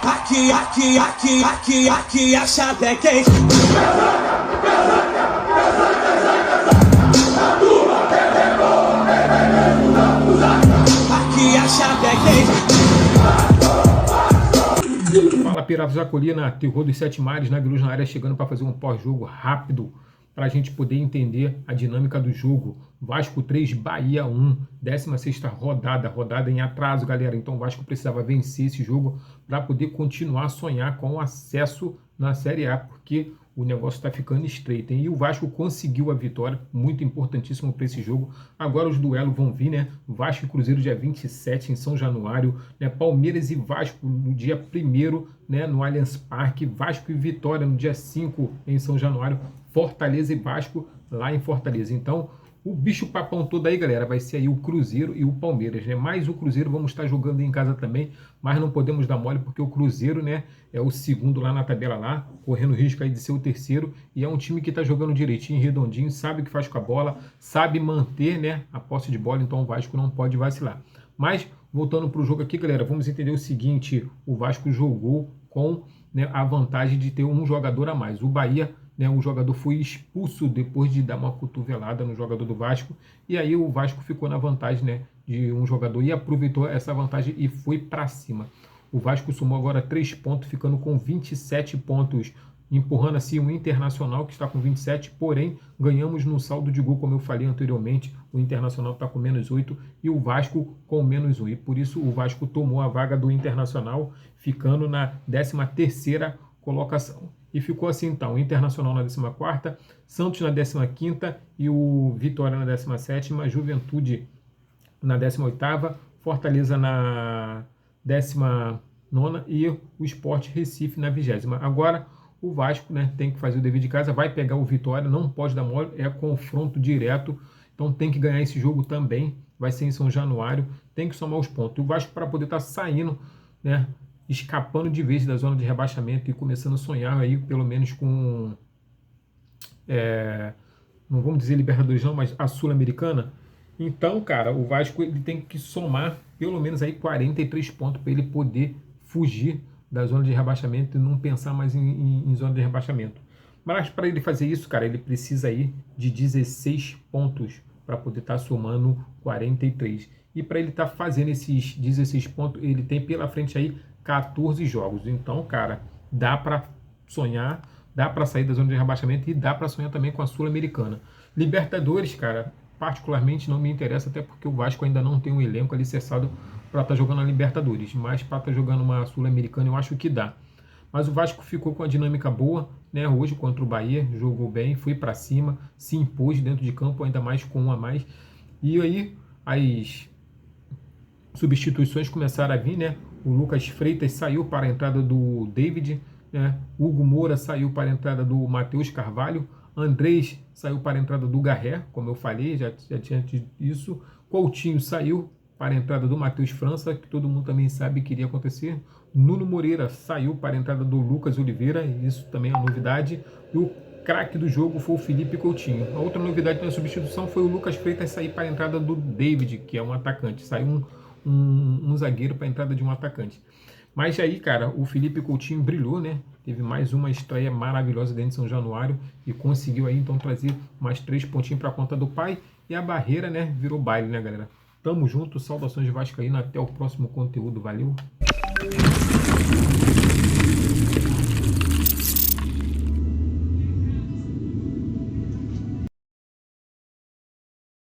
Aqui a chave é quente. Aqui a chave é quente. Fala, Piratas da Colina, Terror dos Sete Mares, Nagruz na área, chegando para fazer um pós-jogo rápido para a gente poder entender a dinâmica do jogo. Vasco 3, Bahia 1, 16ª rodada em atraso, galera. Então o Vasco precisava vencer esse jogo para poder continuar a sonhar com o acesso na Série A, porque o negócio está ficando estreito, hein? E o Vasco conseguiu a vitória, muito importantíssimo para esse jogo. Agora os duelos vão vir, né? Vasco e Cruzeiro dia 27 em São Januário, né? Palmeiras e Vasco no dia 1º, né? No Allianz Parque, Vasco e Vitória no dia 5 em São Januário, Fortaleza e Vasco lá em Fortaleza. Então, o bicho papão todo aí, galera, vai ser aí o Cruzeiro e o Palmeiras, né? Mais o Cruzeiro vamos estar jogando em casa também, mas não podemos dar mole porque o Cruzeiro, né, é o segundo lá na tabela lá, correndo risco aí de ser o terceiro, e é um time que está jogando direitinho, redondinho, sabe o que faz com a bola, sabe manter, né, a posse de bola, então o Vasco não pode vacilar. Mas, voltando para o jogo aqui, galera, vamos entender o seguinte: o Vasco jogou com, né, a vantagem de ter um jogador a mais. O Bahia, né, o jogador foi expulso depois de dar uma cotovelada no jogador do Vasco, e aí o Vasco ficou na vantagem, né, de um jogador e aproveitou essa vantagem e foi para cima. O Vasco somou agora 3 pontos, ficando com 27 pontos, empurrando assim o Internacional, que está com 27, porém ganhamos no saldo de gol, como eu falei anteriormente. O Internacional está com -8 e o Vasco com -1, e por isso o Vasco tomou a vaga do Internacional, ficando na 13ª colocação. E ficou assim então: o Internacional na 14ª, Santos na 15ª e o Vitória na 17ª, Juventude na 18ª, Fortaleza na 19ª e o Sport Recife na 20ª. Agora o Vasco, né, tem que fazer o dever de casa, vai pegar o Vitória, não pode dar mole, é confronto direto, então tem que ganhar esse jogo também, vai ser em São Januário, tem que somar os pontos. E o Vasco, para poder estar saindo, né, escapando de vez da zona de rebaixamento e começando a sonhar aí, pelo menos com, não vamos dizer Libertadores não, mas a Sul-Americana. Então, cara, o Vasco ele tem que somar pelo menos aí 43 pontos para ele poder fugir da zona de rebaixamento e não pensar mais em zona de rebaixamento. Mas para ele fazer isso, cara, ele precisa aí de 16 pontos para poder estar somando 43. E para ele estar fazendo esses 16 pontos, ele tem pela frente aí 14 jogos. Então, cara, dá para sonhar, dá para sair da zona de rebaixamento e dá para sonhar também com a Sul-Americana. Libertadores, cara, particularmente não me interessa, até porque o Vasco ainda não tem um elenco alicerçado para estar jogando a Libertadores, mas para estar jogando uma Sul-Americana eu acho que dá. Mas o Vasco ficou com a dinâmica boa, né? Hoje contra o Bahia, jogou bem, foi para cima, se impôs dentro de campo, ainda mais com um a mais. E aí as substituições começaram a vir, né? O Lucas Freitas saiu para a entrada do David, né? Hugo Moura saiu para a entrada do Matheus Carvalho, Andrés saiu para a entrada do Garré, como eu falei, já tinha dito isso. Coutinho saiu para a entrada do Matheus França, que todo mundo também sabe que iria acontecer. Nuno Moreira saiu para a entrada do Lucas Oliveira, isso também é uma novidade. E o craque do jogo foi o Felipe Coutinho. A outra novidade na substituição foi o Lucas Freitas sair para a entrada do David, que é um atacante. Saiu um zagueiro para a entrada de um atacante. Mas aí, cara, o Felipe Coutinho brilhou, né? Teve mais uma estreia maravilhosa dentro de São Januário e conseguiu aí então trazer mais 3 pontinhos para a conta do pai. E a barreira, né, virou baile, né, galera? Tamo junto, saudações vascaínas, até o próximo conteúdo, valeu!